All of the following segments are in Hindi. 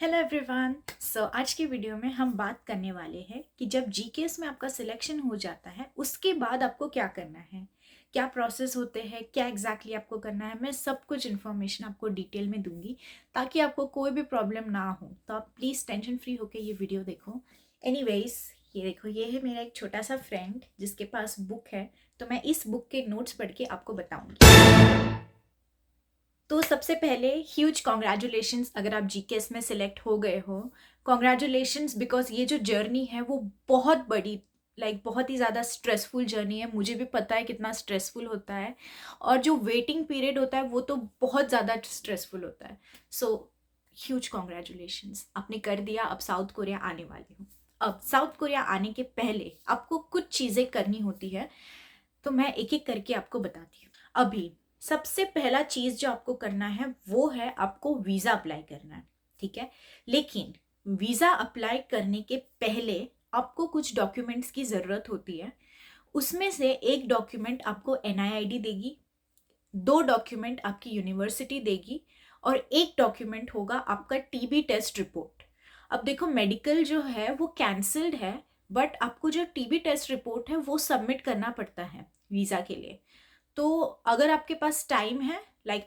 Hello everyone. आज की वीडियो में हम बात करने वाले हैं कि जब जीकेएस में आपका सिलेक्शन हो जाता है उसके बाद आपको क्या करना है, क्या प्रोसेस होते हैं, क्या एग्जैक्टली आपको करना है। मैं सब कुछ इन्फॉर्मेशन आपको डिटेल में दूंगी ताकि आपको कोई भी प्रॉब्लम ना हो। तो आप प्लीज़ टेंशन फ्री होकर ये वीडियो देखो। एनीवेज, ये देखो, ये है मेरा एक छोटा सा फ्रेंड जिसके पास बुक है, तो मैं इस बुक के नोट्स पढ़ के आपको बताऊंगी। तो सबसे पहले ह्यूज कॉन्ग्रेचुलेशंस अगर आप जीकेएस में सिलेक्ट हो गए हो। कॉन्ग्रेचुलेशंस बिकॉज ये जो जर्नी है वो बहुत बड़ी, बहुत ही ज़्यादा स्ट्रेसफुल जर्नी है। मुझे भी पता है कितना स्ट्रेसफुल होता है, और जो वेटिंग पीरियड होता है वो तो बहुत ज़्यादा स्ट्रेसफुल होता है। सो ह्यूज कॉन्ग्रेचुलेशंस, आपने कर दिया। अब साउथ कोरिया आने वाले हो। अब साउथ कोरिया आने के पहले आपको कुछ चीज़ें करनी होती है, तो मैं एक एक करके आपको बताती हूँ। अभी सबसे पहला चीज जो आपको करना है वो है आपको वीजा अप्लाई करना है, ठीक है। लेकिन वीजा अप्लाई करने के पहले आपको कुछ डॉक्यूमेंट्स की जरूरत होती है। उसमें से एक डॉक्यूमेंट आपको एनआईआईडी देगी, दो डॉक्यूमेंट आपकी यूनिवर्सिटी देगी, और एक डॉक्यूमेंट होगा आपका टीबी टेस्ट रिपोर्ट। अब देखो, मेडिकल जो है वो कैंसल्ड है, बट आपको जो टीबी टेस्ट रिपोर्ट है वो सबमिट करना पड़ता है वीजा के लिए। तो अगर आपके पास टाइम है,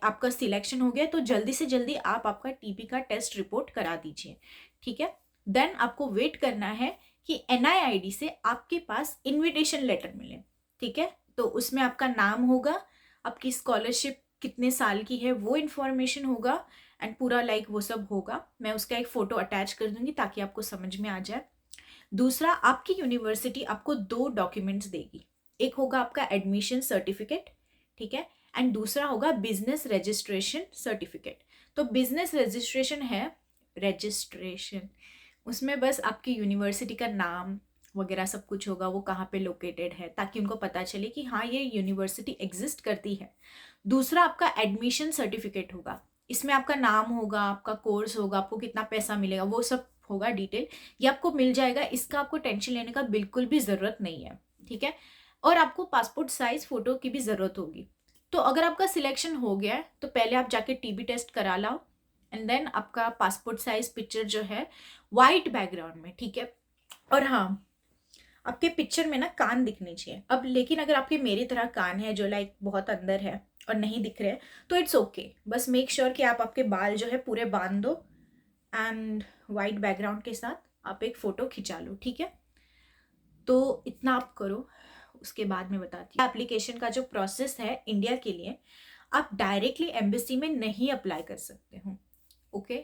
आपका सिलेक्शन हो गया, तो जल्दी से जल्दी आप आपका टीबी का टेस्ट रिपोर्ट करा दीजिए, ठीक है। देन आपको वेट करना है कि एनआईआईडी से आपके पास इनविटेशन लेटर मिले, ठीक है। तो उसमें आपका नाम होगा, आपकी स्कॉलरशिप कितने साल की है वो इन्फॉर्मेशन होगा, एंड पूरा वो सब होगा। मैं उसका एक फोटो अटैच कर दूंगी ताकि आपको समझ में आ जाए। दूसरा, आपकी यूनिवर्सिटी आपको दो डॉक्यूमेंट्स देगी। एक होगा आपका एडमिशन सर्टिफिकेट, ठीक है, एंड दूसरा होगा बिजनेस रजिस्ट्रेशन सर्टिफिकेट। तो बिजनेस रजिस्ट्रेशन है, रजिस्ट्रेशन, उसमें बस आपकी यूनिवर्सिटी का नाम वगैरह सब कुछ होगा, वो कहाँ पे लोकेटेड है, ताकि उनको पता चले कि हाँ ये यूनिवर्सिटी एग्जिस्ट करती है। दूसरा आपका एडमिशन सर्टिफिकेट होगा, इसमें आपका नाम होगा, आपका कोर्स होगा, आपको कितना पैसा मिलेगा, वो सब होगा डिटेल। ये आपको मिल जाएगा, इसका आपको टेंशन लेने का बिल्कुल भी ज़रूरत नहीं है, ठीक है। और आपको पासपोर्ट साइज फोटो की भी ज़रूरत होगी। तो अगर आपका सिलेक्शन हो गया है तो पहले आप जाके टीबी टेस्ट करा लाओ, एंड देन आपका पासपोर्ट साइज पिक्चर जो है वाइट बैकग्राउंड में, ठीक है। और हाँ, आपके पिक्चर में ना कान दिखने चाहिए। अब लेकिन अगर आपके मेरी तरह कान है जो बहुत अंदर है और नहीं दिख रहे हैं, तो इट्स ओके। बस मेक श्योर कि आप आपके बाल जो है पूरे बांध दो, एंड वाइट बैकग्राउंड के साथ आप एक फ़ोटो खिंचा लो, ठीक है। तो इतना आप करो, उसके बाद में बताती हूँ। एप्लीकेशन का जो प्रोसेस है इंडिया के लिए, आप डायरेक्टली एम्बेसी में नहीं अप्लाई कर सकते हो, ओके।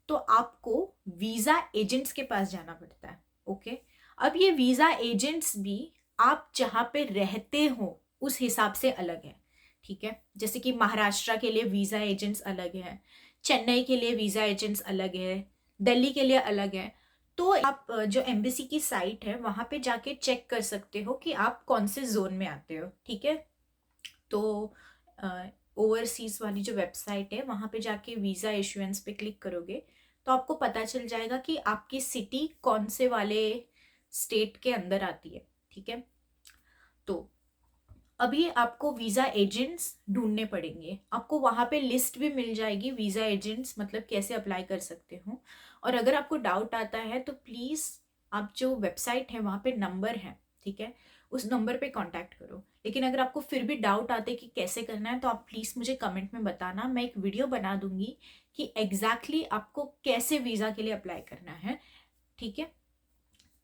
तो आपको वीज़ा एजेंट्स के पास जाना पड़ता है, ओके। अब ये वीज़ा एजेंट्स भी आप जहाँ पे रहते हो उस हिसाब से अलग है, ठीक है। जैसे कि महाराष्ट्र के लिए वीज़ा एजेंट्स अलग है, चेन्नई के लिए वीज़ा एजेंट्स अलग है, दिल्ली के लिए अलग है। तो आप जो एम्बेसी की साइट है वहाँ पे जाके चेक कर सकते हो कि आप कौन से जोन में आते हो, ठीक है। तो ओवरसीज वाली जो वेबसाइट है वहाँ पे जाके वीज़ा इशुएंस पे क्लिक करोगे तो आपको पता चल जाएगा कि आपकी सिटी कौन से वाले स्टेट के अंदर आती है, ठीक है। तो अभी आपको वीज़ा एजेंट्स ढूंढने पड़ेंगे, आपको वहाँ पे लिस्ट भी मिल जाएगी वीज़ा एजेंट्स मतलब कैसे अप्लाई कर सकते हो। और अगर आपको डाउट आता है तो प्लीज़, आप जो वेबसाइट है वहाँ पे नंबर है, ठीक है, उस नंबर पे कांटेक्ट करो। लेकिन अगर आपको फिर भी डाउट आते कि कैसे करना है तो आप प्लीज़ मुझे कमेंट में बताना, मैं एक वीडियो बना दूंगी कि एग्जैक्टली आपको कैसे वीज़ा के लिए अप्लाई करना है, ठीक है।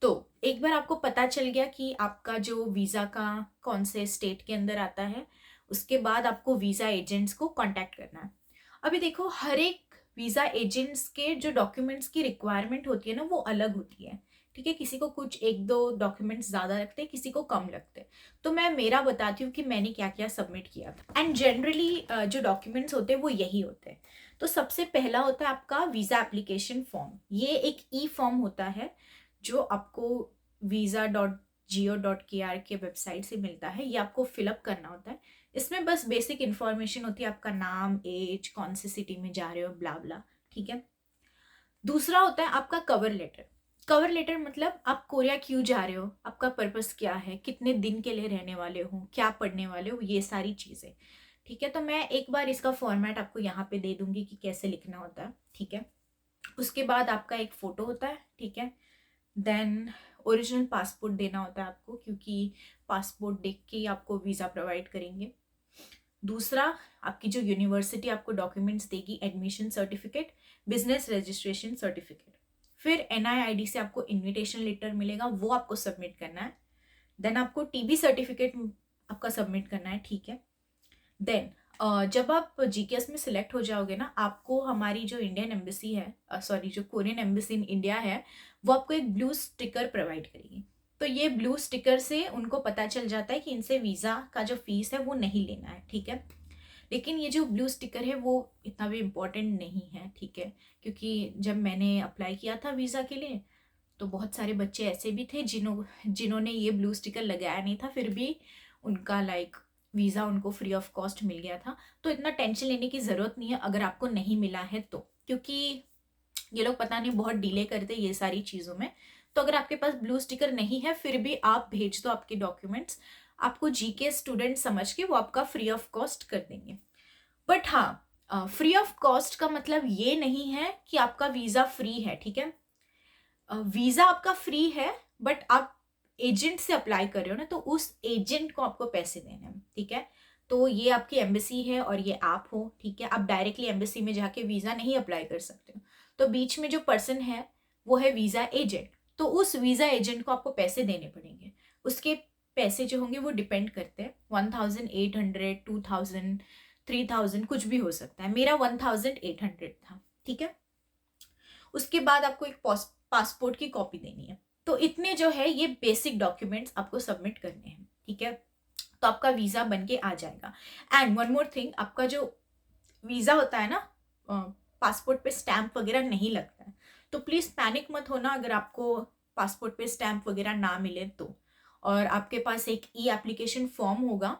तो एक बार आपको पता चल गया कि आपका जो वीज़ा का कौन से स्टेट के अंदर आता है, उसके बाद आपको वीज़ा एजेंट्स को कांटेक्ट करना है। अभी देखो, हर एक वीज़ा एजेंट्स के जो डॉक्यूमेंट्स की रिक्वायरमेंट होती है ना वो अलग होती है, ठीक है। किसी को कुछ एक दो डॉक्यूमेंट्स ज़्यादा लगते हैं, किसी को कम लगते हैं। तो मैं मेरा बताती हूँ कि मैंने क्या क्या सबमिट किया था, एंड जनरली जो डॉक्यूमेंट्स होते हैं वो यही होते हैं। तो सबसे पहला होता है आपका वीज़ा एप्लीकेशन फॉर्म। ये एक ई फॉर्म होता है जो आपको visa.geo.kr के वेबसाइट से मिलता है। ये आपको फिलअप करना होता है। इसमें बस बेसिक इन्फॉर्मेशन होती है, आपका नाम, एज, कौन सी सिटी में जा रहे हो, ब्ला ब्ला, ठीक है। दूसरा होता है आपका कवर लेटर। कवर लेटर मतलब आप कोरिया क्यों जा रहे हो, आपका पर्पस क्या है, कितने दिन के लिए रहने वाले हो, क्या पढ़ने वाले हो, ये सारी चीज़ें, ठीक है। तो मैं एक बार इसका फॉर्मेट आपको यहाँ पे दे दूंगी कि कैसे लिखना होता है, ठीक है। उसके बाद आपका एक फ़ोटो होता है, ठीक है। देन ओरिजिनल पासपोर्ट देना होता है आपको, क्योंकि पासपोर्ट देख के ही आपको वीज़ा प्रोवाइड करेंगे। दूसरा, आपकी जो यूनिवर्सिटी आपको डॉक्यूमेंट्स देगी, admission certificate, business registration certificate. फिर NIID से आपको इनविटेशन लेटर मिलेगा, वो आपको सबमिट करना है। देन आपको TB सर्टिफिकेट आपका सबमिट करना है, ठीक है। देन जब आप GKS में सिलेक्ट हो जाओगे ना, आपको हमारी जो इंडियन एम्बेसी है, सॉरी जो कोरियन एम्बेसी इन इंडिया है, वो आपको एक ब्लू स्टिकर प्रोवाइड करेगी। तो ये ब्लू स्टिकर से उनको पता चल जाता है कि इनसे वीज़ा का जो फीस है वो नहीं लेना है, ठीक है। लेकिन ये जो ब्लू स्टिकर है वो इतना भी इम्पोर्टेंट नहीं है, ठीक है। क्योंकि जब मैंने अप्लाई किया था वीज़ा के लिए, तो बहुत सारे बच्चे ऐसे भी थे जिन्होंने ये ब्लू स्टिकर लगाया नहीं था, फिर भी उनका वीज़ा उनको फ्री ऑफ कॉस्ट मिल गया था। तो इतना टेंशन लेने की ज़रूरत नहीं है अगर आपको नहीं मिला है तो, क्योंकि ये लोग पता नहीं बहुत डिले करते ये सारी चीज़ों में। तो अगर आपके पास ब्लू स्टिकर नहीं है फिर भी आप भेज दो आपके डॉक्यूमेंट्स, आपको GK स्टूडेंट समझ के वो आपका फ्री ऑफ कॉस्ट कर देंगे। बट हाँ, फ्री ऑफ कॉस्ट का मतलब ये नहीं है कि आपका वीज़ा फ्री है, ठीक है। वीज़ा आपका फ्री है, बट आप एजेंट से अप्लाई कर रहे हो ना, तो उस एजेंट को आपको पैसे देने हैं, ठीक है। तो ये आपकी एम्बेसी है और ये आप हो, ठीक है। आप डायरेक्टली एम्बेसी में जाके वीज़ा नहीं अप्लाई कर सकते हो। तो बीच में जो पर्सन है वो है वीज़ा एजेंट। तो उस वीज़ा एजेंट को आपको पैसे देने पड़ेंगे। उसके पैसे जो होंगे वो डिपेंड करते हैं, 1800, 2000, 3000 कुछ भी हो सकता है। मेरा 1800 था, ठीक है। उसके बाद आपको एक पासपोर्ट की कॉपी देनी है। तो इतने जो है ये बेसिक डॉक्यूमेंट्स आपको सबमिट करने हैं, ठीक है। तो आपका वीज़ा बन के आ जाएगा। एंड वन मोर थिंग, आपका जो वीज़ा होता है ना, पासपोर्ट पे स्टैंप वगैरह नहीं लगता है। तो प्लीज़ पैनिक मत होना अगर आपको पासपोर्ट पे स्टैंप वगैरह ना मिले तो। और आपके पास एक एप्लीकेशन फॉर्म होगा,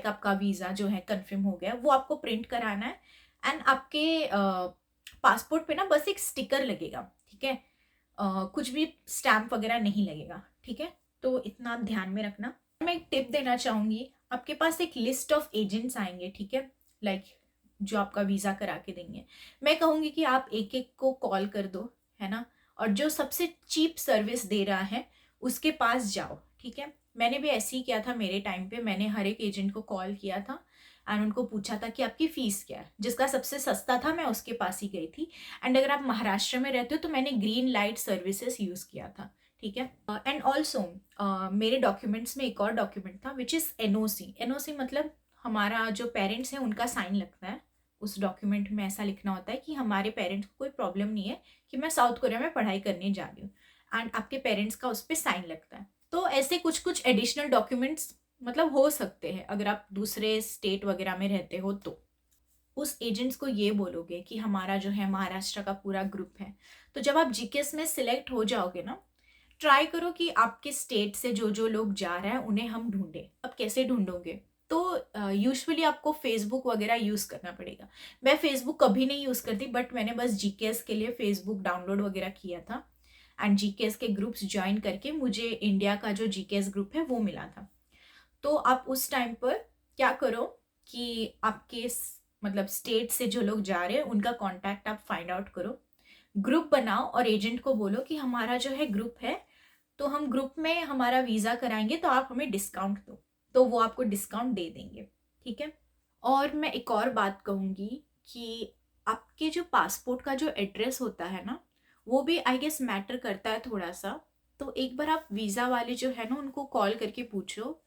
आपका वीज़ा जो है कंफर्म हो गया, वो आपको प्रिंट कराना है। एंड आपके पासपोर्ट पे ना बस एक स्टिकर लगेगा, ठीक है। कुछ भी स्टैंप वगैरह नहीं लगेगा, ठीक है। तो इतना ध्यान में रखना। मैं एक टिप देना चाहूँगी, आपके पास एक लिस्ट ऑफ एजेंट्स आएंगे, ठीक है, जो आपका वीज़ा करा के देंगे। मैं कहूँगी कि आप एक एक को कॉल कर दो, है ना। और जो सबसे चीप सर्विस दे रहा है उसके पास जाओ, ठीक है। मैंने भी ऐसे ही किया था, मेरे टाइम पे मैंने हर एक एजेंट को कॉल किया था एंड उनको पूछा था कि आपकी फ़ीस क्या है। जिसका सबसे सस्ता था मैं उसके पास ही गई थी। एंड अगर आप महाराष्ट्र में रहते हो तो मैंने ग्रीन लाइट सर्विसेज यूज़ किया था, ठीक है। एंड ऑल्सो मेरे डॉक्यूमेंट्स में एक और डॉक्यूमेंट था विच इज़ NOC मतलब हमारा जो पेरेंट्स है उनका साइन लगता है। उस डॉक्यूमेंट में ऐसा लिखना होता है कि हमारे पेरेंट्स को कोई प्रॉब्लम नहीं है कि मैं साउथ कोरिया में पढ़ाई करने जा रही हूँ, एंड आपके पेरेंट्स का उस पर साइन लगता है। तो ऐसे कुछ कुछ एडिशनल डॉक्यूमेंट्स मतलब हो सकते हैं अगर आप दूसरे स्टेट वगैरह में रहते हो तो। उस एजेंट्स को ये बोलोगे कि हमारा जो है महाराष्ट्र का पूरा ग्रुप है। तो जब आप GKS में सिलेक्ट हो जाओगे ना, ट्राई करो कि आपके स्टेट से जो जो लोग जा रहे हैं उन्हें हम ढूंढें। अब कैसे ढूंढोगे? तो यूजुअली आपको फेसबुक वगैरह यूज़ करना पड़ेगा। मैं फेसबुक कभी नहीं यूज़ करती, बट मैंने बस GKS के लिए फेसबुक डाउनलोड वगैरह किया था एंड GKS के ग्रुप्स ज्वाइन करके मुझे इंडिया का जो GKS ग्रुप है वो मिला था। तो आप उस टाइम पर क्या करो कि आपके मतलब स्टेट से जो लोग जा रहे हैं उनका कांटेक्ट आप फाइंड आउट करो, ग्रुप बनाओ और एजेंट को बोलो कि हमारा जो है ग्रुप है, तो हम ग्रुप में हमारा वीज़ा कराएंगे तो आप हमें डिस्काउंट दो। तो वो आपको डिस्काउंट दे देंगे, ठीक है। और मैं एक और बात कहूँगी कि आपके जो पासपोर्ट का जो एड्रेस होता है ना, वो भी आई गेस मैटर करता है थोड़ा सा। तो एक बार आप वीज़ा वाले जो है ना उनको कॉल करके पूछो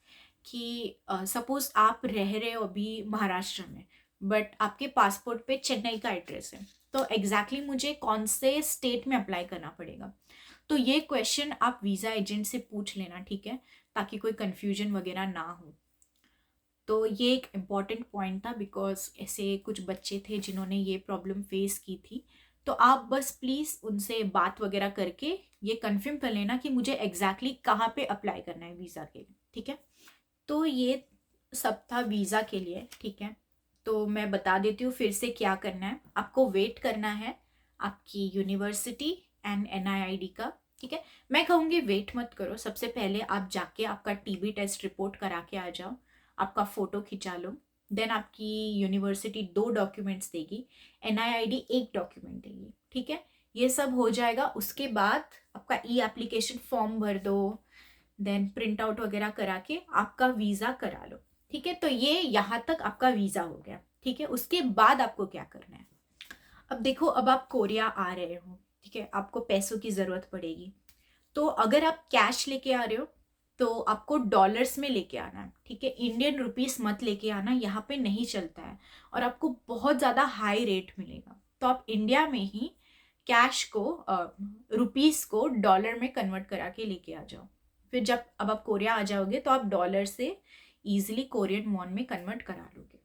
कि सपोज़ आप रह रहे हो अभी महाराष्ट्र में, बट आपके पासपोर्ट पे चेन्नई का एड्रेस है, तो एग्जैक्टली मुझे कौन से स्टेट में अप्लाई करना पड़ेगा। तो ये क्वेश्चन आप वीज़ा एजेंट से पूछ लेना, ठीक है, ताकि कोई कन्फ्यूजन वगैरह ना हो। तो ये एक इम्पॉर्टेंट पॉइंट था बिकॉज ऐसे कुछ बच्चे थे जिन्होंने ये प्रॉब्लम फेस की थी। तो आप बस प्लीज़ उनसे बात वगैरह करके ये कंफर्म कर लेना कि मुझे एग्जैक्टली कहाँ पे अप्लाई करना है वीज़ा के लिए, ठीक है। तो ये सब था वीज़ा के लिए, ठीक है। तो मैं बता देती हूँ फिर से क्या करना है। आपको वेट करना है आपकी यूनिवर्सिटी एंड NIID का, ठीक है। मैं कहूँगी वेट मत करो, सबसे पहले आप जाके आपका TB टेस्ट रिपोर्ट करा के आ जाओ, आपका फ़ोटो खिंचा लो। देन आपकी यूनिवर्सिटी 2 डॉक्यूमेंट्स देगी, NIID 1 डॉक्यूमेंट देगी, ठीक है। ये सब हो जाएगा, उसके बाद आपका ई एप्लीकेशन फॉर्म भर दो, देन प्रिंट आउट वगैरह करा के आपका वीज़ा करा लो। ठीक है, तो ये यहाँ तक आपका वीज़ा हो गया। ठीक है, उसके बाद आपको क्या करना है। अब देखो, अब आप कोरिया आ रहे हो, ठीक है, आपको पैसों की ज़रूरत पड़ेगी। तो अगर आप कैश लेके आ रहे हो तो आपको डॉलर्स में लेके आना है। ठीक है, इंडियन रुपीस मत लेके आना, यहाँ पे नहीं चलता है और आपको बहुत ज़्यादा हाई रेट मिलेगा। तो आप इंडिया में ही कैश को रुपीस को डॉलर में कन्वर्ट करा के लेके आ जाओ। फिर जब अब आप कोरिया आ जाओगे तो आप डॉलर से ईजिली कोरियन वॉन में कन्वर्ट करा लोगे।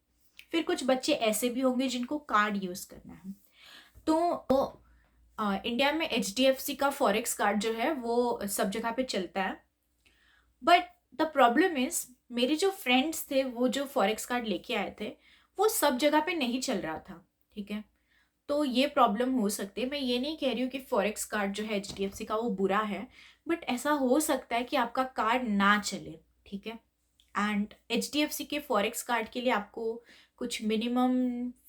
फिर कुछ बच्चे ऐसे भी होंगे जिनको कार्ड यूज़ करना है, तो इंडिया में HDFC का फॉरेक्स कार्ड जो है वो सब जगह पे चलता है। बट द प्रॉब्लम इज, मेरे जो फ्रेंड्स थे वो जो फॉरेक्स कार्ड लेके आए थे वो सब जगह पे नहीं चल रहा था। ठीक है, तो ये प्रॉब्लम हो सकती है। मैं ये नहीं कह रही हूँ कि फॉरेक्स कार्ड जो है HDFC का वो बुरा है, बट ऐसा हो सकता है कि आपका कार्ड ना चले। ठीक है, एंड HDFC के फॉरेक्स कार्ड के लिए आपको कुछ मिनिमम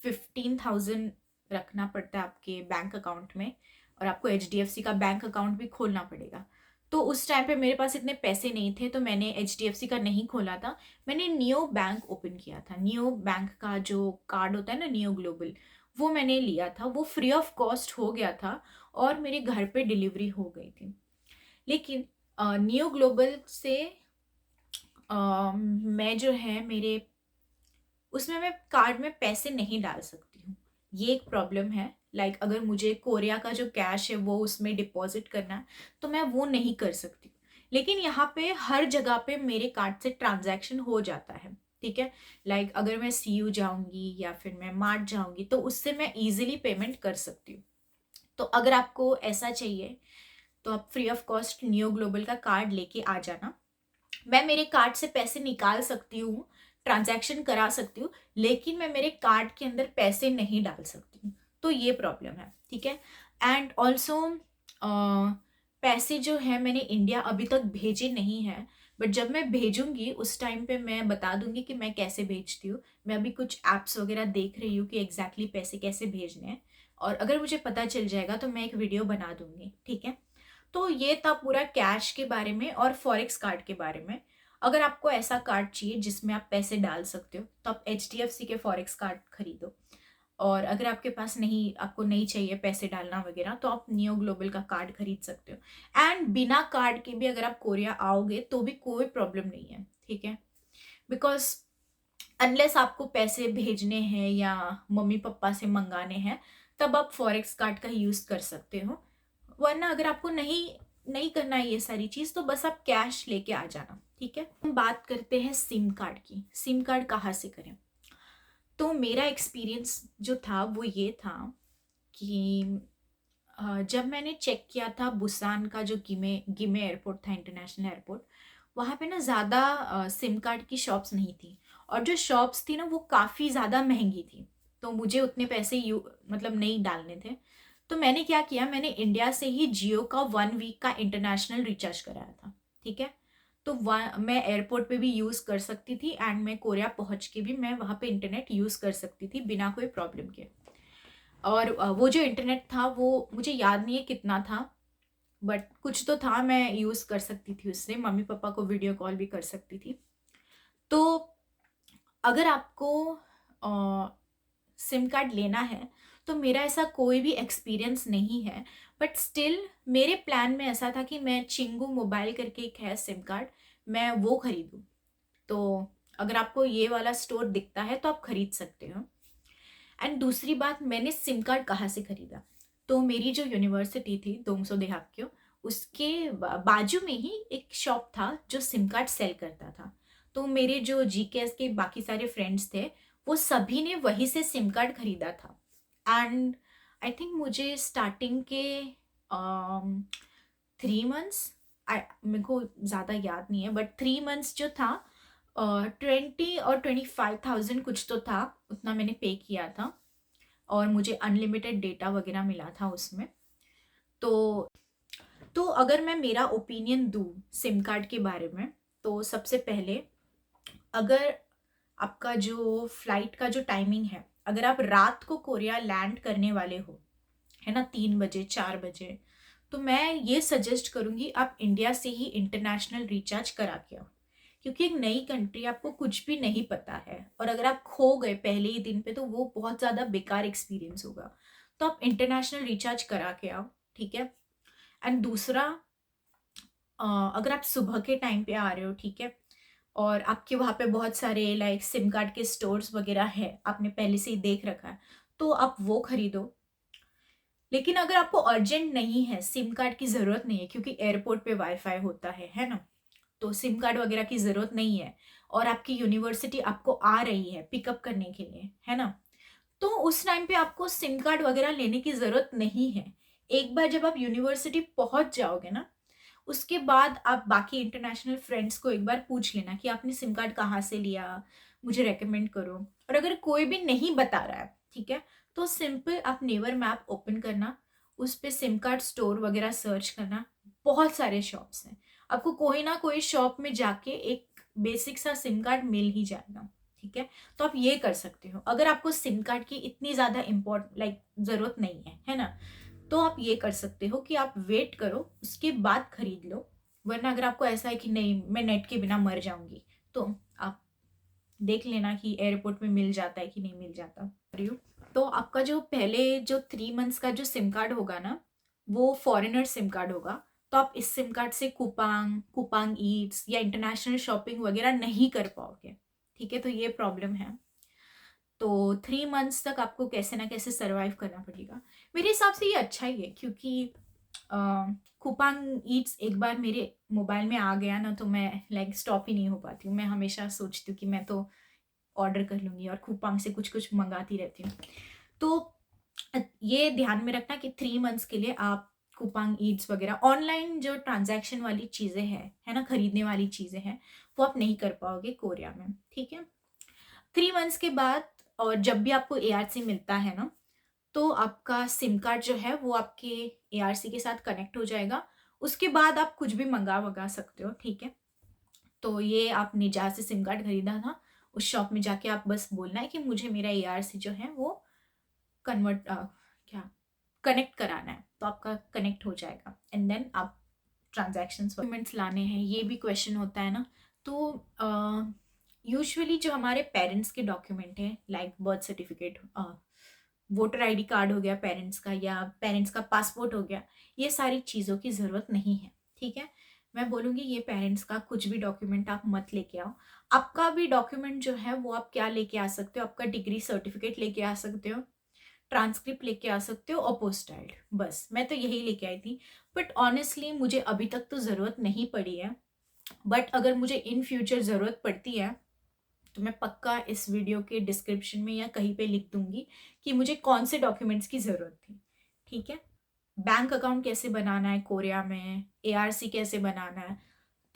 15,000 रखना पड़ता है आपके बैंक अकाउंट में, और आपको HDFC का बैंक अकाउंट भी खोलना पड़ेगा। तो उस टाइम पे मेरे पास इतने पैसे नहीं थे, तो मैंने HDFC का नहीं खोला था, मैंने नियो बैंक ओपन किया था। नियो बैंक का जो कार्ड होता है ना, नियो ग्लोबल, वो मैंने लिया था। वो फ्री ऑफ कॉस्ट हो गया था और मेरे घर पे डिलीवरी हो गई थी। लेकिन नियो ग्लोबल से मैं जो है मेरे उसमें मैं कार्ड में पैसे नहीं डाल सकती हूँ। ये एक प्रॉब्लम है। लाइक अगर मुझे कोरिया का जो कैश है वो उसमें डिपॉजिट करना है तो मैं वो नहीं कर सकती। लेकिन यहाँ पे हर जगह पे मेरे कार्ड से ट्रांजैक्शन हो जाता है। ठीक है, लाइक अगर मैं CU जाऊंगी या फिर मैं मार्ट जाऊंगी तो उससे मैं इजीली पेमेंट कर सकती हूँ। तो अगर आपको ऐसा चाहिए तो आप free of cost neo global का कार्ड लेके आ जाना। मैं मेरे कार्ड से पैसे निकाल सकती हूँ, ट्रांजैक्शन करा सकती हूँ, लेकिन मैं मेरे कार्ड के अंदर पैसे नहीं डाल सकती हूँ। तो ये प्रॉब्लम है। ठीक है, एंड ऑल्सो पैसे जो है मैंने इंडिया अभी तक भेजे नहीं है, बट जब मैं भेजूंगी उस टाइम पे मैं बता दूंगी कि मैं कैसे भेजती हूँ। मैं अभी कुछ ऐप्स वगैरह देख रही हूँ कि एग्जैक्टली पैसे कैसे भेजने हैं, और अगर मुझे पता चल जाएगा तो मैं एक वीडियो बना दूंगी। ठीक है, तो ये था पूरा कैश के बारे में और फॉरेक्स कार्ड के बारे में। अगर आपको ऐसा कार्ड चाहिए जिसमें आप पैसे डाल सकते हो तो आप HDFC के फॉरेक्स कार्ड खरीदो, और अगर आपके पास नहीं, आपको नहीं चाहिए पैसे डालना वगैरह, तो आप नियो ग्लोबल का कार्ड खरीद सकते हो। एंड बिना कार्ड के भी अगर आप कोरिया आओगे तो भी कोई प्रॉब्लम नहीं है। ठीक है, बिकॉज अनलेस आपको पैसे भेजने हैं या मम्मी पापा से मंगाने हैं तब आप फॉरेक्स कार्ड का यूज़ कर सकते हो, वरना अगर आपको नहीं नहीं करना है ये सारी चीज तो बस आप कैश लेके आ जाना। ठीक है, हम बात करते हैं सिम कार्ड की। सिम कार्ड कहाँ से करें। तो मेरा एक्सपीरियंस जो था वो ये था कि जब मैंने चेक किया था बुसान का जो गिमे गिमे एयरपोर्ट था, इंटरनेशनल एयरपोर्ट, वहाँ पे ना ज़्यादा सिम कार्ड की शॉप्स नहीं थी, और जो शॉप्स थी ना वो काफ़ी ज़्यादा महंगी थी। तो मुझे उतने पैसे मतलब नहीं डालने थे। तो मैंने क्या किया, मैंने इंडिया से ही जियो का 1 वीक का इंटरनेशनल रिचार्ज कराया था। ठीक है, तो मैं एयरपोर्ट पे भी यूज़ कर सकती थी एंड मैं कोरिया पहुँच के भी मैं वहाँ पे इंटरनेट यूज़ कर सकती थी बिना कोई प्रॉब्लम के। और वो जो इंटरनेट था वो मुझे याद नहीं है कितना था, बट कुछ तो था, मैं यूज़ कर सकती थी उससे, मम्मी पापा को वीडियो कॉल भी कर सकती थी। तो अगर आपको सिम कार्ड लेना है तो मेरा ऐसा कोई भी एक्सपीरियंस नहीं है, बट स्टिल मेरे प्लान में ऐसा था कि मैं चिंगू मोबाइल करके एक है सिम कार्ड, मैं वो खरीदूँ। तो अगर आपको ये वाला स्टोर दिखता है तो आप खरीद सकते हो। एंड दूसरी बात, मैंने सिम कार्ड कहाँ से खरीदा। तो मेरी जो यूनिवर्सिटी थी दोमसो देहाक्यो, उसके बाजू में ही एक शॉप था जो सिम कार्ड सेल करता था। तो मेरे जो GKS के बाकी सारे फ्रेंड्स थे वो सभी ने वहीं से सिम कार्ड खरीदा था। एंड आई थिंक मुझे स्टार्टिंग के 3 मंथ्स, मेरे को ज़्यादा याद नहीं है, बट 3 मंथ्स जो था 20 और 25,000 कुछ तो था, उतना मैंने पे किया था, और मुझे अनलिमिटेड डेटा वगैरह मिला था उसमें। तो अगर मैं मेरा ओपिनियन दूँ सिम कार्ड के बारे में, तो सबसे पहले, अगर आपका जो फ्लाइट का जो टाइमिंग है, अगर आप रात को कोरिया लैंड करने वाले हो है ना, 3 बजे 4 बजे। तो मैं ये सजेस्ट करूंगी आप इंडिया से ही इंटरनेशनल रिचार्ज करा के आओ, क्योंकि एक नई कंट्री, आपको कुछ भी नहीं पता है, और अगर आप खो गए पहले ही दिन पे तो वो बहुत ज़्यादा बेकार एक्सपीरियंस होगा। तो आप इंटरनेशनल रिचार्ज करा के आओ, ठीक है। एंड दूसरा, अगर आप सुबह के टाइम पे आ रहे हो, ठीक है, और आपके वहाँ पे बहुत सारे लाइक सिम कार्ड के स्टोर्स वगैरह है, आपने पहले से ही देख रखा है, तो आप वो खरीदो। लेकिन अगर आपको अर्जेंट नहीं है, सिम कार्ड की ज़रूरत नहीं है, क्योंकि एयरपोर्ट पे वाईफाई होता है ना, तो सिम कार्ड वगैरह की ज़रूरत नहीं है, और आपकी यूनिवर्सिटी आपको आ रही है पिकअप करने के लिए, है ना, तो उस टाइम पे आपको सिम कार्ड वगैरह लेने की ज़रूरत नहीं है। एक बार जब आप यूनिवर्सिटी पहुंच जाओगे ना, उसके बाद आप बाकी इंटरनेशनल फ्रेंड्स को एक बार पूछ लेना कि आपने सिम कार्ड कहाँ से लिया, मुझे रेकमेंड करो। और अगर कोई भी नहीं बता रहा है, ठीक है, तो सिंपल आप नेवर मैप ओपन करना, उस पे सिम कार्ड स्टोर वगैरह सर्च करना, बहुत सारे शॉप्स हैं, आपको कोई ना कोई शॉप में जाके एक बेसिक सा सिम कार्ड मिल ही जाएगा, ठीक है। तो आप ये कर सकते हो, अगर आपको सिम कार्ड की इतनी ज़्यादा ज़रूरत नहीं है ना, तो आप ये कर सकते हो कि आप वेट करो, उसके बाद खरीद लो। वरना अगर आपको ऐसा है कि नहीं मैं नेट के बिना मर जाऊंगी, तो आप देख लेना कि एयरपोर्ट में मिल जाता है कि नहीं मिल जाता। तो आपका जो पहले जो 3 मंथ्स का जो सिम कार्ड होगा ना, वो फॉरेनर सिम कार्ड होगा। तो आप इस सिम कार्ड से कुपांग कुपांग ईट्स या इंटरनेशनल शॉपिंग वगैरह नहीं कर पाओगे, ठीक है, तो ये प्रॉब्लम है। तो 3 मंथ्स तक आपको कैसे ना कैसे सरवाइव करना पड़ेगा। मेरे हिसाब से ये अच्छा ही है, क्योंकि कुपांग ईट्स एक बार मेरे मोबाइल में आ गया ना, तो मैं लाइक स्टॉप ही नहीं हो पाती हूँ। मैं हमेशा सोचती हूँ कि मैं तो ऑर्डर कर लूँगी और कुपांग से कुछ कुछ मंगाती रहती हूँ। तो ये ध्यान में रखना कि 3 मंथ्स के लिए आप कुपांग ईट्स वगैरह ऑनलाइन जो ट्रांजैक्शन वाली चीज़ें हैं, है ना, खरीदने वाली चीज़ें हैं, वो आप नहीं कर पाओगे कोरिया में, ठीक है। 3 मंथ्स के बाद, और जब भी आपको एआरसी मिलता है ना, तो आपका सिम कार्ड जो है वो आपके एआरसी के साथ कनेक्ट हो जाएगा। उसके बाद आप कुछ भी मंगा वगा सकते हो, ठीक है। तो ये आपने जहाँ से सिम कार्ड खरीदा था, उस शॉप में जाके आप बस बोलना है कि मुझे मेरा एआरसी जो है वो कन्वर्ट क्या कनेक्ट कराना है, तो आपका कनेक्ट हो जाएगा। एंड देन आप ट्रांजैक्शंस डॉक्यूमेंट्स लाने हैं, ये भी क्वेश्चन होता है ना। तो यूजुअली जो हमारे पेरेंट्स के डॉक्यूमेंट हैं, like birth certificate, voter ID card हो गया पेरेंट्स का, या पेरेंट्स का पासपोर्ट हो गया, ये सारी चीज़ों की ज़रूरत नहीं है, ठीक है। मैं बोलूँगी ये पेरेंट्स का कुछ भी डॉक्यूमेंट आप मत लेके आओ। आपका भी डॉक्यूमेंट जो है वो आप क्या लेके आ सकते हो, आपका डिग्री सर्टिफिकेट लेके आ सकते हो, ट्रांसक्रिप्ट लेके आ सकते हो, और पोस्टाइड, बस मैं तो यही लेके आई थी। बट ऑनेस्टली मुझे अभी तक तो ज़रूरत नहीं पड़ी है, बट अगर मुझे इन फ्यूचर ज़रूरत पड़ती है तो मैं पक्का इस वीडियो के डिस्क्रिप्शन में या कहीं पे लिख दूंगी कि मुझे कौन से डॉक्यूमेंट्स की ज़रूरत थी, ठीक है। बैंक अकाउंट कैसे बनाना है कोरिया में, एआरसी कैसे बनाना है,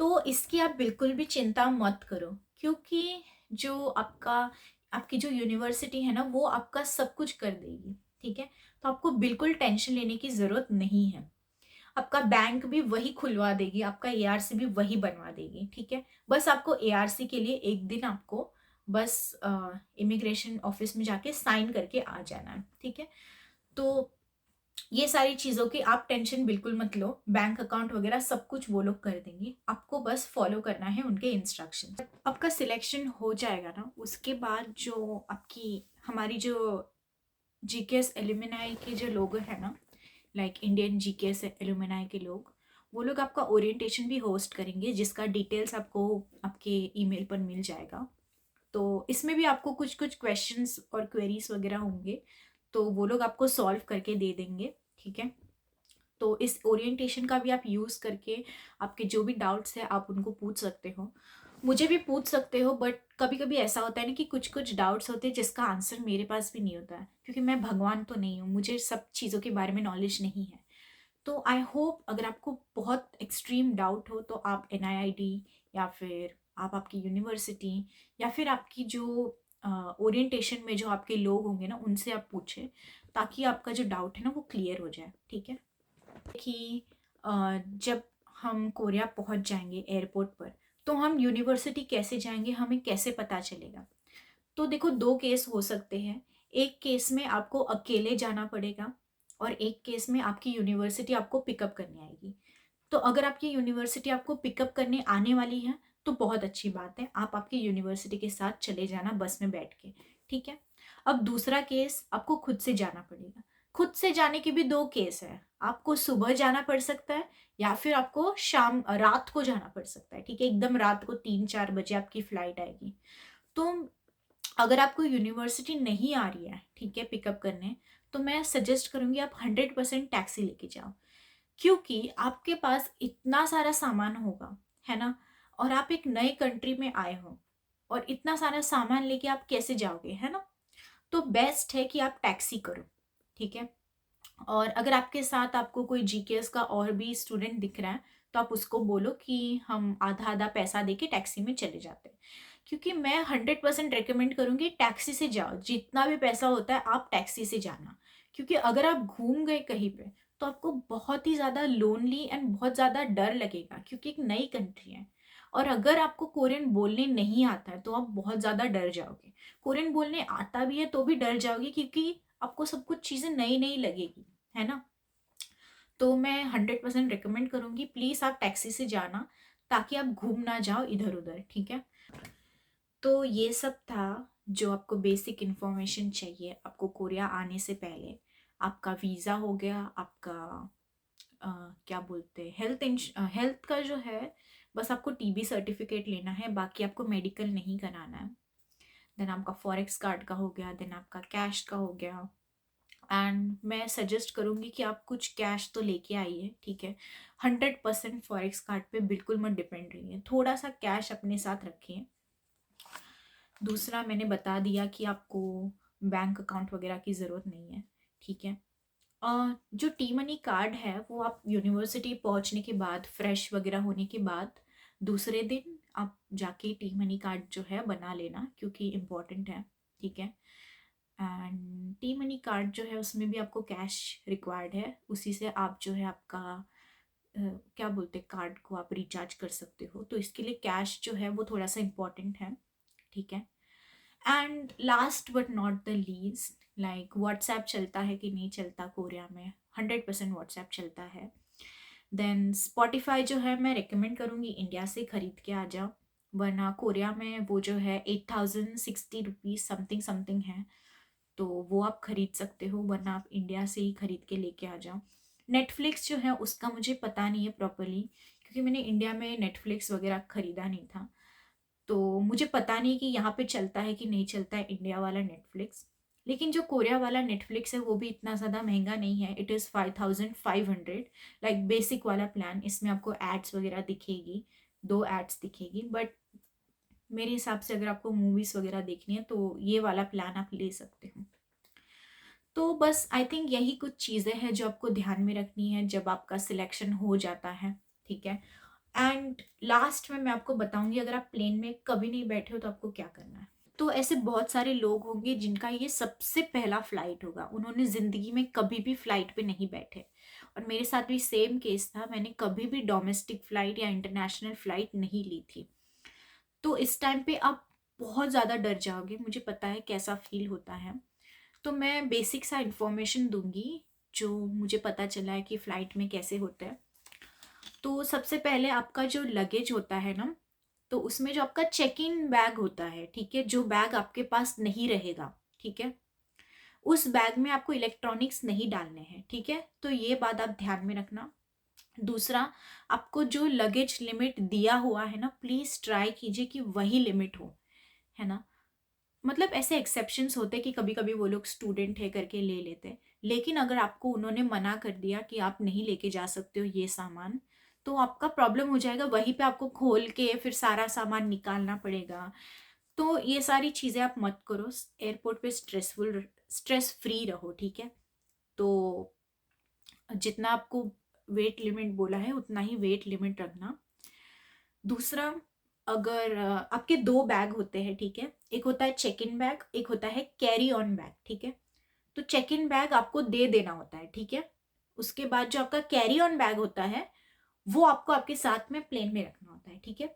तो इसकी आप बिल्कुल भी चिंता मत करो, क्योंकि जो आपकी जो यूनिवर्सिटी है ना, वो आपका सब कुछ कर देगी, ठीक है। तो आपको बिल्कुल टेंशन लेने की ज़रूरत नहीं है। आपका बैंक भी वही खुलवा देगी, आपका एआरसी भी वही बनवा देगी, ठीक है। बस आपको एआरसी के लिए एक दिन आपको बस इमिग्रेशन ऑफिस में जाके साइन करके आ जाना है, ठीक है। तो ये सारी चीज़ों की आप टेंशन बिल्कुल मत लो, बैंक अकाउंट वगैरह सब कुछ वो लोग कर देंगे, आपको बस फॉलो करना है उनके इंस्ट्रक्शन। आपका सिलेक्शन हो जाएगा ना, उसके बाद जो आपकी हमारी जो जीकेएस एलुमनाई के जो लोग हैं ना, लाइक इंडियन जीकेएस एलुमनाई के लोग, वो लोग आपका ओरिएंटेशन भी होस्ट करेंगे, जिसका डिटेल्स आपको आपके ईमेल पर मिल जाएगा। तो इसमें भी आपको कुछ कुछ क्वेश्चंस और क्वेरीज वगैरह होंगे, तो वो लोग आपको सॉल्व करके दे देंगे, ठीक है। तो इस ओरिएंटेशन का भी आप यूज़ करके आपके जो भी डाउट्स है आप उनको पूछ सकते हो, मुझे भी पूछ सकते हो। बट कभी कभी ऐसा होता है ना कि कुछ कुछ डाउट्स होते हैं जिसका आंसर मेरे पास भी नहीं होता है, क्योंकि मैं भगवान तो नहीं हूँ, मुझे सब चीज़ों के बारे में नॉलेज नहीं है। तो आई होप अगर आपको बहुत एक्सट्रीम डाउट हो तो आप एनआईआईटी, या फिर आप आपकी यूनिवर्सिटी, या फिर आपकी जो ओरिएंटेशन में जो आपके लोग होंगे ना, उनसे आप पूछें, ताकि आपका जो डाउट है ना वो क्लियर हो जाए, ठीक है। कि जब हम कोरिया पहुंच जाएंगे एयरपोर्ट पर, तो हम यूनिवर्सिटी कैसे जाएंगे, हमें कैसे पता चलेगा। तो देखो, 2 केस हो सकते हैं। एक केस में आपको अकेले जाना पड़ेगा, और एक केस में आपकी यूनिवर्सिटी आपको पिकअप करने आएगी। तो अगर आपकी यूनिवर्सिटी आपको पिकअप करने आने वाली है तो बहुत अच्छी बात है, आप आपकी यूनिवर्सिटी के साथ चले जाना बस में बैठ के, ठीक है। अब दूसरा केस, आपको खुद से जाना पड़ेगा। खुद से जाने के भी दो केस है, आपको सुबह जाना पड़ सकता है या फिर आपको रात को जाना पड़ सकता है, ठीक है। एकदम रात को 3-4 बजे आपकी फ्लाइट आएगी। तो अगर आपको यूनिवर्सिटी नहीं आ रही है, ठीक है, पिकअप करने, तो मैं सजेस्ट करूंगी आप 100% टैक्सी लेके जाओ, क्योंकि आपके पास इतना सारा सामान होगा, है ना। और आप एक नए कंट्री में आए हो और इतना सारा सामान लेके आप कैसे जाओगे, है ना। तो बेस्ट है कि आप टैक्सी करो, ठीक है। और अगर आपके साथ आपको कोई जीकेएस का और भी स्टूडेंट दिख रहा है तो आप उसको बोलो कि हम आधा आधा पैसा देके टैक्सी में चले जाते हैं, क्योंकि मैं 100% रिकमेंड करूंगी टैक्सी से जाओ। जितना भी पैसा होता है आप टैक्सी से जाना, क्योंकि अगर आप घूम गए कहीं पे तो आपको बहुत ही ज़्यादा लोनली एंड बहुत ज़्यादा डर लगेगा, क्योंकि एक नई कंट्री है। और अगर आपको कोरियन बोलने नहीं आता है तो आप बहुत ज़्यादा डर जाओगे। कोरियन बोलने आता भी है तो भी डर जाओगे, क्योंकि आपको सब कुछ चीज़ें नई नई लगेगी, है ना। तो मैं 100% रिकमेंड करूंगी प्लीज़ आप टैक्सी से जाना, ताकि आप घूम ना जाओ इधर उधर, ठीक है। तो ये सब था जो आपको बेसिक इन्फॉर्मेशन चाहिए आपको कोरिया आने से पहले। आपका वीज़ा हो गया, आपका अ, क्या बोलते हैं, हेल्थ का जो है, बस आपको टीबी सर्टिफिकेट लेना है, बाकी आपको मेडिकल नहीं कराना है। देन आपका फॉरेक्स कार्ड का हो गया, देन आपका कैश का हो गया। एंड मैं सजेस्ट करूंगी कि आप कुछ कैश तो लेके आइए, ठीक है। 100% फॉरेक्स कार्ड पे बिल्कुल मत डिपेंड रहिए, थोड़ा सा कैश अपने साथ रखिए। दूसरा मैंने बता दिया कि आपको बैंक अकाउंट वगैरह की ज़रूरत नहीं है, ठीक है। जो टी मनी कार्ड है वो आप यूनिवर्सिटी पहुंचने के बाद, फ्रेश वगैरह होने के बाद दूसरे दिन आप जाके टी मनी कार्ड जो है बना लेना, क्योंकि इम्पोर्टेंट है, ठीक है। एंड टी मनी कार्ड जो है उसमें भी आपको कैश रिक्वायर्ड है, उसी से आप जो है आपका क्या बोलते हैं, कार्ड को आप रिचार्ज कर सकते हो। तो इसके लिए कैश जो है वो थोड़ा सा इम्पोर्टेंट है, ठीक है। And last but not the least, like WhatsApp चलता है कि नहीं चलता कोरिया में? 100% व्हाट्सएप चलता है। देन स्पॉटिफाई जो है मैं रिकमेंड करूँगी इंडिया से ख़रीद के आ जाओ, वरना कोरिया में वो जो है 8060 रुपीज़ समथिंग समथिंग है, तो वो आप खरीद सकते हो, वरना आप इंडिया से ही खरीद के लेके आ जाओ। नेटफ्लिक्स जो है उसका मुझे पता नहीं है प्रॉपरली, क्योंकि मैंने इंडिया में नेटफ्लिक्स वगैरह ख़रीदा नहीं था, तो मुझे पता नहीं कि यहाँ पे चलता है कि नहीं चलता है इंडिया वाला नेटफ्लिक्स। लेकिन जो कोरिया वाला नेटफ्लिक्स है वो भी इतना ज़्यादा महंगा नहीं है, इट इज़ 5500, लाइक बेसिक वाला प्लान। इसमें आपको एड्स वगैरह दिखेगी, 2 एड्स दिखेगी, बट मेरे हिसाब से अगर आपको मूवीज़ वगैरह देखनी है तो ये वाला प्लान आप ले सकते हो। तो बस आई थिंक यही कुछ चीज़ें हैं जो आपको ध्यान में रखनी है जब आपका सिलेक्शन हो जाता है, ठीक है। एंड लास्ट में मैं आपको बताऊंगी अगर आप प्लेन में कभी नहीं बैठे हो तो आपको क्या करना है। तो ऐसे बहुत सारे लोग होंगे जिनका ये सबसे पहला फ्लाइट होगा, उन्होंने ज़िंदगी में कभी भी फ्लाइट पे नहीं बैठे, और मेरे साथ भी सेम केस था, मैंने कभी भी डोमेस्टिक फ़्लाइट या इंटरनेशनल फ़्लाइट नहीं ली थी। तो इस टाइम पे आप बहुत ज़्यादा डर जाओगे, मुझे पता है कैसा फील होता है। तो मैं बेसिक सा इन्फॉर्मेशन दूंगी जो मुझे पता चला है कि फ़्लाइट में कैसे होता है। तो सबसे पहले आपका जो लगेज होता है ना, तो उसमें जो आपका चेक इन बैग होता है, ठीक है, जो बैग आपके पास नहीं रहेगा, ठीक है, उस बैग में आपको इलेक्ट्रॉनिक्स नहीं डालने हैं, ठीक है। तो ये बात आप ध्यान में रखना। दूसरा, आपको जो लगेज लिमिट दिया हुआ है ना, प्लीज़ ट्राई कीजिए कि वही लिमिट हो, है ना। मतलब ऐसे एक्सेप्शंस होते हैं कि कभी कभी वो लोग स्टूडेंट है करके ले लेते हैं, लेकिन अगर आपको उन्होंने मना कर दिया कि आप नहीं लेके जा सकते हो ये सामान, तो आपका प्रॉब्लम हो जाएगा, वहीं पे आपको खोल के फिर सारा सामान निकालना पड़ेगा। तो ये सारी चीज़ें आप मत करो, एयरपोर्ट पे स्ट्रेस फ्री रहो, ठीक है। तो जितना आपको वेट लिमिट बोला है उतना ही वेट लिमिट रखना। दूसरा, अगर आपके 2 बैग होते हैं, ठीक है, एक होता है चेक इन बैग, एक होता है कैरी ऑन बैग, ठीक है। तो चेक इन बैग आपको दे देना होता है, ठीक है। उसके बाद जो आपका कैरी ऑन बैग होता है वो आपको आपके साथ में प्लेन में रखना होता है, ठीक है।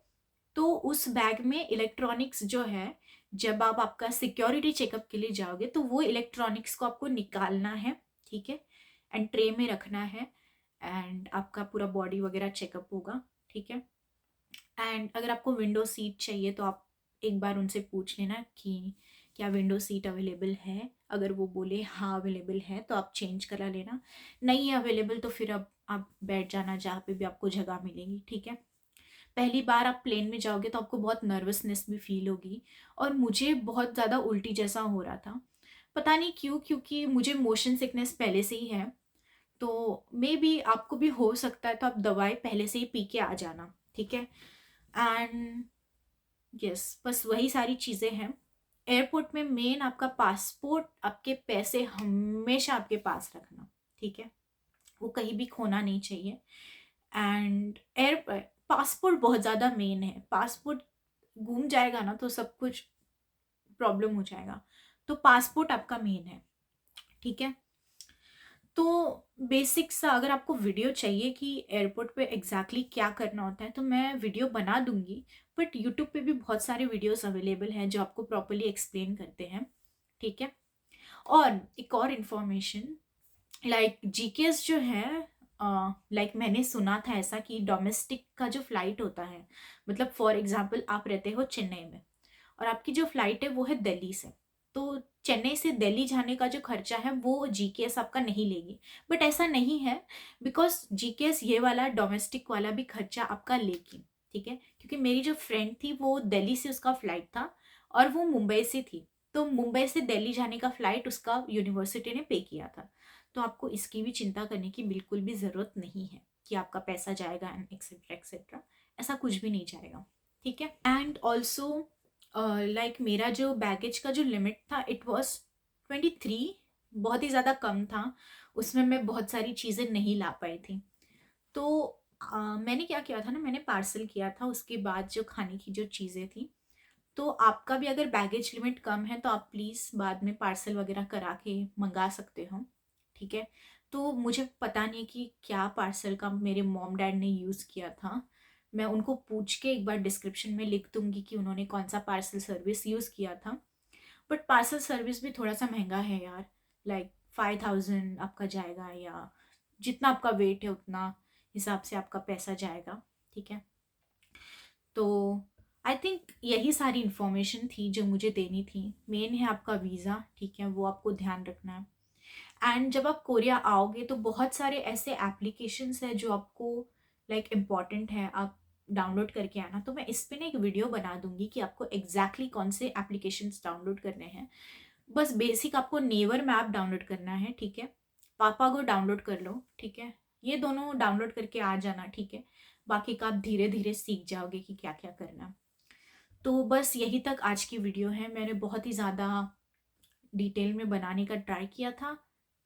तो उस बैग में इलेक्ट्रॉनिक्स जो है, जब आप आपका सिक्योरिटी चेकअप के लिए जाओगे तो वो इलेक्ट्रॉनिक्स को आपको निकालना है, ठीक है। एंड ट्रे में रखना है एंड आपका पूरा बॉडी वगैरह चेकअप होगा, ठीक है। एंड अगर आपको विंडो सीट चाहिए तो आप एक बार उनसे पूछ लेना कि क्या विंडो सीट अवेलेबल है। अगर वो बोले हाँ अवेलेबल है तो आप चेंज करा लेना, नहीं है अवेलेबल तो फिर अब आप बैठ जाना जहाँ पे भी आपको जगह मिलेगी, ठीक है। पहली बार आप प्लेन में जाओगे तो आपको बहुत नर्वसनेस भी फील होगी, और मुझे बहुत ज़्यादा उल्टी जैसा हो रहा था, पता नहीं क्यों, क्योंकि मुझे मोशन सिकनेस पहले से ही है। तो मे बी आपको भी हो सकता है, तो आप दवाई पहले से ही पी के आ जाना, ठीक है। एंड यस, बस वही सारी चीज़ें हैं। एयरपोर्ट में मेन आपका पासपोर्ट, आपके पैसे हमेशा आपके पास रखना, ठीक है, वो कहीं भी खोना नहीं चाहिए। एंड एयर पासपोर्ट बहुत ज़्यादा मेन है, पासपोर्ट घूम जाएगा ना तो सब कुछ प्रॉब्लम हो जाएगा, तो पासपोर्ट आपका मेन है, ठीक है। तो बेसिक सा अगर आपको वीडियो चाहिए कि एयरपोर्ट पे एग्जैक्टली क्या करना होता है तो मैं वीडियो बना दूंगी, बट यूट्यूब पे भी बहुत सारे वीडियोस अवेलेबल हैं जो आपको प्रॉपरली एक्सप्लेन करते हैं, ठीक है। और एक और इन्फॉर्मेशन, लाइक जीकेएस जो है, लाइक मैंने सुना था ऐसा कि डोमेस्टिक का जो फ्लाइट होता है, मतलब फॉर एग्जांपल आप रहते हो चेन्नई में और आपकी जो फ्लाइट है वो है दिल्ली से, तो चेन्नई से दिल्ली जाने का जो खर्चा है वो जीकेएस आपका नहीं लेगी। बट ऐसा नहीं है, बिकॉज जीकेएस ये वाला डोमेस्टिक वाला भी खर्चा आपका लेगी, ठीक है। क्योंकि मेरी जो फ्रेंड थी वो दिल्ली से उसका फ्लाइट था और वो मुंबई से थी, तो मुंबई से दिल्ली जाने का फ्लाइट उसका यूनिवर्सिटी ने पे किया था। तो आपको इसकी भी चिंता करने की बिल्कुल भी ज़रूरत नहीं है कि आपका पैसा जाएगा एंड एक्सेट्रा एक्सेट्रा, ऐसा कुछ भी नहीं जाएगा, ठीक है। एंड ऑल्सो लाइक मेरा जो बैगेज का जो लिमिट था इट वॉज 23, बहुत ही ज़्यादा कम था, उसमें मैं बहुत सारी चीज़ें नहीं ला पाई थी। तो मैंने क्या किया था ना, मैंने पार्सल किया था उसके बाद जो खाने की जो चीज़ें थी। तो आपका भी अगर बैगेज लिमिट कम है तो आप प्लीज़ बाद में पार्सल वगैरह करा के मंगा सकते हो, ठीक है। तो मुझे पता नहीं कि क्या पार्सल का मेरे मॉम डैड ने यूज़ किया था, मैं उनको पूछ के एक बार डिस्क्रिप्शन में लिख दूंगी कि उन्होंने कौन सा पार्सल सर्विस यूज़ किया था। बट पार्सल सर्विस भी थोड़ा सा महंगा है यार, लाइक 5000 आपका जाएगा, या जितना आपका वेट है उतना हिसाब से आपका पैसा जाएगा, ठीक है। तो आई थिंक यही सारी इन्फॉर्मेशन थी जो मुझे देनी थी। मेन है आपका वीज़ा, ठीक है, वो आपको ध्यान रखना है। एंड जब आप कोरिया आओगे तो बहुत सारे ऐसे एप्लीकेशंस हैं जो आपको लाइक इम्पॉर्टेंट है, आप डाउनलोड करके आना। तो मैं इस पे ना एक वीडियो बना दूंगी कि आपको एग्जैक्टली कौन से एप्लीकेशंस डाउनलोड करने हैं। बस बेसिक आपको नेवर मैप डाउनलोड करना है, ठीक है, पापा को डाउनलोड कर लो, ठीक है, ये दोनों डाउनलोड करके आ जाना, ठीक है। बाकी का आप धीरे धीरे सीख जाओगे कि क्या क्या करना। तो बस यही तक आज की वीडियो है, मैंने बहुत ही ज़्यादा डिटेल में बनाने का ट्राई किया था।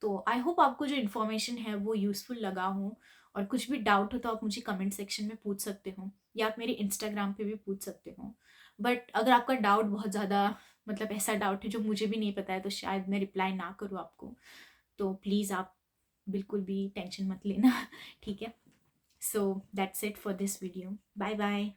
तो आई होप आपको जो इन्फॉर्मेशन है वो यूज़फुल लगा हो, और कुछ भी डाउट हो तो आप मुझे कमेंट सेक्शन में पूछ सकते हो, या आप मेरे इंस्टाग्राम पे भी पूछ सकते हो। बट अगर आपका डाउट बहुत ज़्यादा, मतलब ऐसा डाउट है जो मुझे भी नहीं पता है, तो शायद मैं रिप्लाई ना करूँ आपको, तो प्लीज़ आप बिल्कुल भी टेंशन मत लेना ठीक है। So that's it for this video, bye bye.